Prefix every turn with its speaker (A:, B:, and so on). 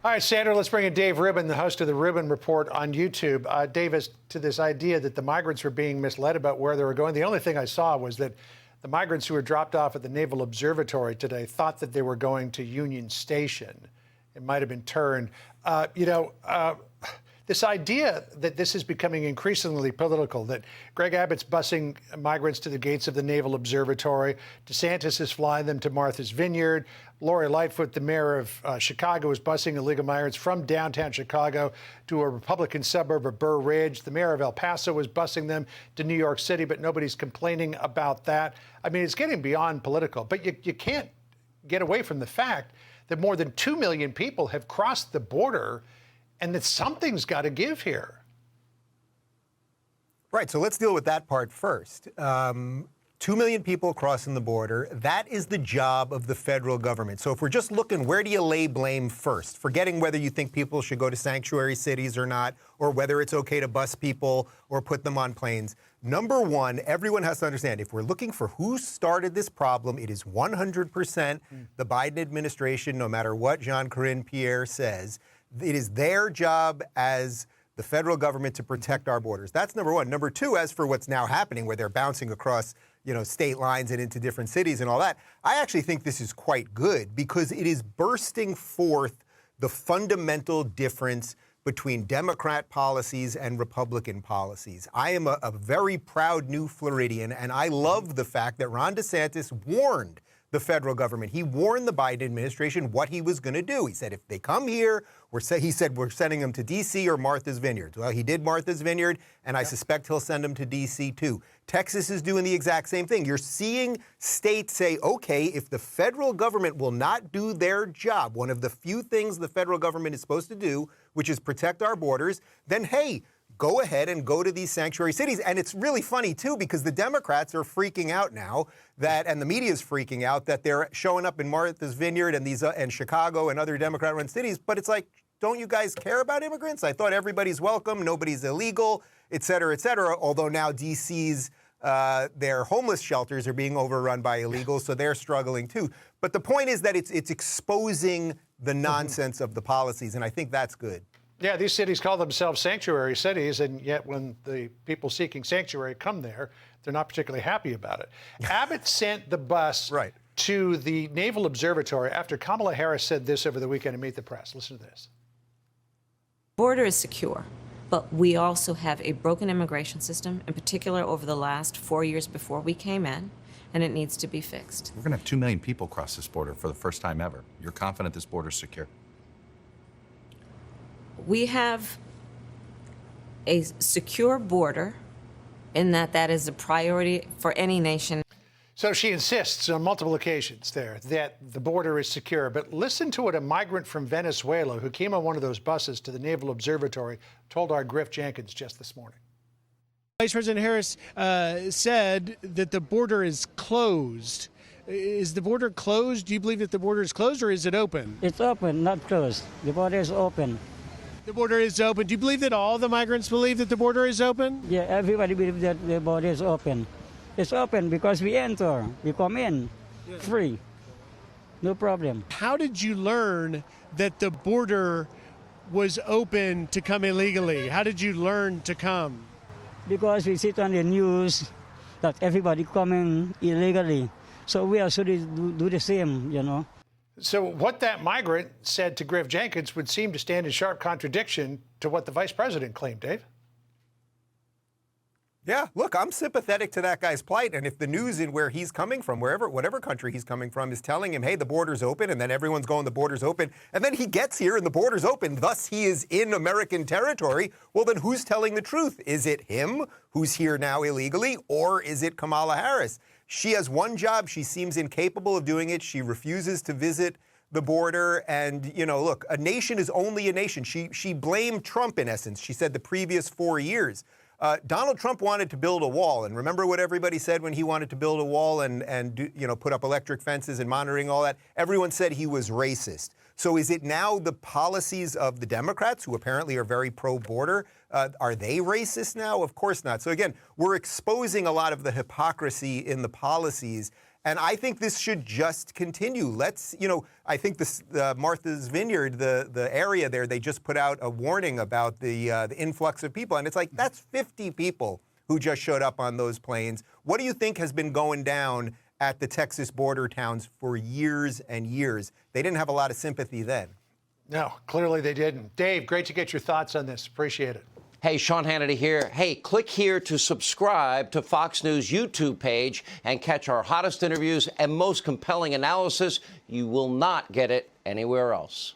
A: All right, Sandra, let's bring in Dave Rubin, the host of the Rubin Report on YouTube. Dave, as to this idea that the migrants were being misled about where they were going, the only thing I saw was that the migrants who were dropped off at the Naval Observatory today thought that they were going to Union Station. It might have been turned. This idea that this is becoming increasingly political, that Greg Abbott's busing migrants to the gates of the Naval Observatory, DeSantis is flying them to Martha's Vineyard, Lori Lightfoot, the mayor of Chicago, is busing illegal migrants from downtown Chicago to a Republican suburb of Burr Ridge. The mayor of El Paso is busing them to New York City, but nobody's complaining about that. I mean, it's getting beyond political, but you can't get away from the fact that more than 2 million people have crossed the border and that something's got to give here.
B: Right, so let's deal with that part first. 2 million people crossing the border, that is the job of the federal government. So if we're just looking, where do you lay blame first? Forgetting whether you think people should go to sanctuary cities or not, or whether it's okay to bus people or put them on planes. Number one, everyone has to understand, if we're looking for who started this problem, it is 100% the Biden administration, no matter what Jean-Corinne Pierre says. It is their job as the federal government to protect our borders. That's number one. Number two, as for what's now happening, where they're bouncing across, state lines and into different cities and all that, I actually think this is quite good because it is bursting forth the fundamental difference between Democrat policies and Republican policies. I am a very proud new Floridian, and I love the fact that Ron DeSantis warned the federal government. He warned the Biden administration what he was going to do. He said, if they come here, we're sending them to D.C. or Martha's Vineyard. Well, he did Martha's Vineyard, and I suspect he'll send them to D.C. too. Texas is doing the exact same thing. You're seeing states say, okay, if the federal government will not do their job, one of the few things the federal government is supposed to do, which is protect our borders, then hey, go ahead and go to these sanctuary cities. And it's really funny, too, because the Democrats are freaking out now and the media is freaking out that they're showing up in Martha's Vineyard and and Chicago and other Democrat-run cities. But it's like, don't you guys care about immigrants? I thought everybody's welcome, nobody's illegal, et cetera, although now D.C.'s their homeless shelters are being overrun by illegals, so they're struggling, too. But the point is that it's exposing the nonsense of the policies, and I think that's good.
A: Yeah, these cities call themselves sanctuary cities, and yet when the people seeking sanctuary come there, they're not particularly happy about it. Abbott sent the bus to the Naval Observatory after Kamala Harris said this over the weekend to Meet the Press. Listen to this.
C: Border is secure, but we also have a broken immigration system, in particular over the last 4 years before we came in, and it needs to be fixed.
D: We're going to have 2 million people cross this border for the first time ever. You're confident this border is secure?
C: We have a secure border in that is a priority for any nation.
A: So she insists on multiple occasions there that the border is secure. But listen to what a migrant from Venezuela who came on one of those buses to the Naval Observatory told our Griff Jenkins just this morning.
E: Vice President Harris said that the border is closed. Is the border closed? Do you believe that the border is closed, or is it open?
F: It's open, not closed. The border is open.
E: The border is open. Do you believe that all the migrants believe that the border is open?
F: Yeah, everybody believes that the border is open. It's open because we enter, we come in, free, no problem.
E: How did you learn that the border was open to come illegally? How did you learn to come?
F: Because we see on the news that everybody coming illegally. So we also do the same,
A: So what that migrant said to Griff Jenkins would seem to stand in sharp contradiction to what the vice president claimed, Dave.
B: Yeah, look, I'm sympathetic to that guy's plight. And if the news in where he's coming from, whatever country he's coming from, is telling him, hey, the border's open, and then everyone's going, the border's open, and then he gets here and the border's open, thus he is in American territory, well, then who's telling the truth? Is it him who's here now illegally, or is it Kamala Harris? She has one job. She seems incapable of doing it. She refuses to visit the border. And, look, a nation is only a nation. She blamed Trump, in essence. She said the previous 4 years. Donald Trump wanted to build a wall. And remember what everybody said when he wanted to build a wall and put up electric fences and monitoring all that? Everyone said he was racist. So is it now the policies of the Democrats, who apparently are very pro-border? Are they racist now? Of course not. So again, we're exposing a lot of the hypocrisy in the policies. And I think this should just continue. Let's, I think this Martha's Vineyard, the area there, they just put out a warning about the influx of people. And it's like, that's 50 people who just showed up on those planes. What do you think has been going down at the Texas border towns for years and years? They didn't have a lot of sympathy then.
A: No, clearly they didn't. Dave, great to get your thoughts on this. Appreciate it.
G: Hey, Sean Hannity here. Hey, click here to subscribe to Fox News YouTube page and catch our hottest interviews and most compelling analysis. You will not get it anywhere else.